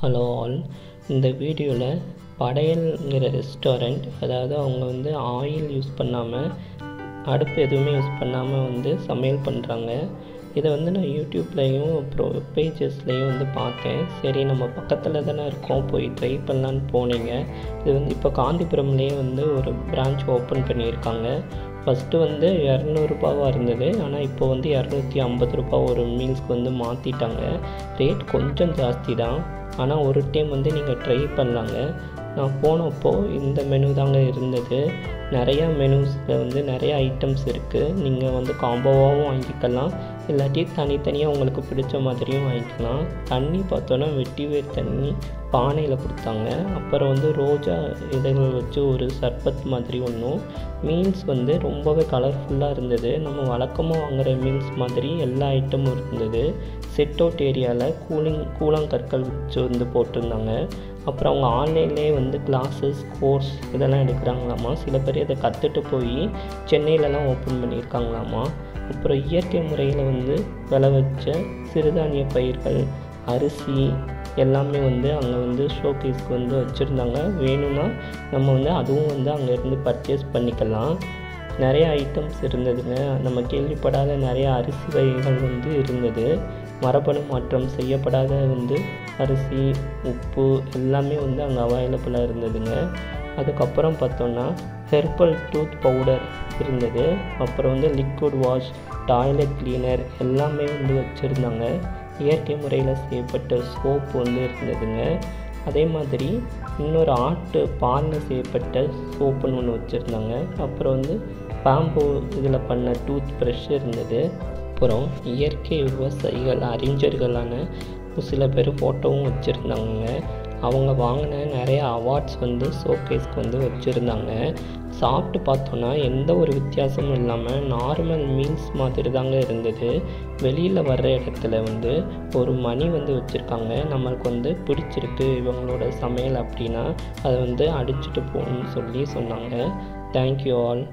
Hello all. இந்த வீடியோவில் படையல்ங்கிற restaurant, அதாவது அவங்க வந்து ஆயில் யூஸ் பண்ணாமல், அடுப்பு எதுவுமே யூஸ் பண்ணாமல் வந்து சமையல் பண்ணுறாங்க. இதை வந்து நான் யூடியூப்லேயும் அப்புறம் பேஜஸ்லேயும் வந்து பார்த்தேன். சரி, நம்ம பக்கத்தில் தானே இருக்கோம், போய் ட்ரை பண்ணலான்னு போனீங்க. இது வந்து இப்போ காந்திபுரம்லேயே வந்து ஒரு பிரான்ச் ஓப்பன் பண்ணியிருக்காங்க. ஃபஸ்ட்டு வந்து 200 ரூபாவாக இருந்தது, ஆனால் இப்போ வந்து 250 ரூபா ஒரு மீல்ஸ்க்கு வந்து மாற்றிட்டாங்க. ரேட் கொஞ்சம் ஜாஸ்தி தான், ஆனால் ஒரு டைம் வந்து நீங்கள் ட்ரை பண்ணலாங்க. நான் போனப்போ இந்த மெனு தாங்க இருந்தது. நிறையா மெனுஸில் வந்து நிறையா ஐட்டம்ஸ் இருக்குது. நீங்கள் வந்து காம்போவாகவும் வாங்கிக்கலாம், இல்லாட்டி தனித்தனியாக உங்களுக்கு பிடிச்ச மாதிரியும் வாங்கிக்கலாம். தண்ணி பார்த்தோன்னா வெட்டி வேர் தண்ணி பானையில் கொடுத்தாங்க. அப்புறம் வந்து ரோஜா இதழ்கள் வச்சு ஒரு சர்பத் மாதிரி ஒன்றும். மீல்ஸ் வந்து ரொம்பவே கலர்ஃபுல்லாக இருந்தது. நம்ம வழக்கமாக வாங்குகிற மீல்ஸ் மாதிரி எல்லா ஐட்டமும் இருந்தது. செட் அவுட் ஏரியாவில் கூழாங்கற்கள் வச்சு வந்து போட்டிருந்தாங்க. அப்புறம் அவங்க ஆன்லைன்லேயே வந்து கிளாஸஸ், கோர்ஸ் இதெல்லாம் எடுக்கிறாங்களாமா. சில பேர் இதை கற்றுட்டு போய் சென்னையிலலாம் ஓப்பன் பண்ணியிருக்காங்களாமா. அப்புறம் இயற்கை முறையில் வந்து விளைவிச்ச சிறுதானிய பயிர்கள், அரிசி எல்லாமே வந்து அங்கே வந்து ஷோகேஸ்க்கு வந்து வச்சுருந்தாங்க. வேணும்னா நம்ம வந்து அதுவும் வந்து அங்கேருந்து பர்ச்சேஸ் பண்ணிக்கலாம். நிறைய ஐட்டம்ஸ் இருந்ததுங்க. நம்ம கேள்விப்படாத நிறைய அரிசி வகைகள் வந்து இருந்தது. மரபணு மாற்றம் செய்யப்படாத வந்து அரிசி, உப்பு எல்லாமே வந்து அங்கே அவைலபிளாக இருந்ததுங்க. அதுக்கப்புறம் பார்த்தோன்னா ஹெர்பல் டூத் பவுடர் இருந்தது. அப்புறம் வந்து லிக்விட் வாஷ், டாய்லெட் கிளீனர் எல்லாமே வந்து வச்சுருந்தாங்க. இயற்கை முறையில் செய்யப்பட்ட சோப்பு வந்து இருந்ததுங்க. அதே மாதிரி இன்னொரு ஆட்டு பாலில் செய்யப்பட்ட சோப்புன்னு ஒன்று வச்சுருந்தாங்க. அப்புறம் வந்து பாம்பு இதில் பண்ண டூத் ப்ரஷ் இருந்தது. அப்புறம் இயற்கை விவசாயிகள், அறிஞர்களான சில பேர் ஃபோட்டோவும் வச்சுருந்தாங்க. அவங்க வாங்கின நிறைய அவார்ட்ஸ் வந்து ஷோகேஸ்க்கு வந்து வச்சுருந்தாங்க. சாப்பிட்டு பார்த்தோன்னா எந்த ஒரு வித்தியாசமும் இல்லாமல் நார்மல் மீல்ஸ் மாதிரி தாங்க இருந்தது. வெளியில் வர்ற இடத்துல வந்து ஒரு மணி வந்து வச்சுருக்காங்க. நம்மளுக்கு வந்து பிடிச்சிருக்கு இவங்களோட சமையல் அப்படின்னா அதை வந்து அடிச்சுட்டு போகணுன்னு சொல்லி சொன்னாங்க. Thank you all.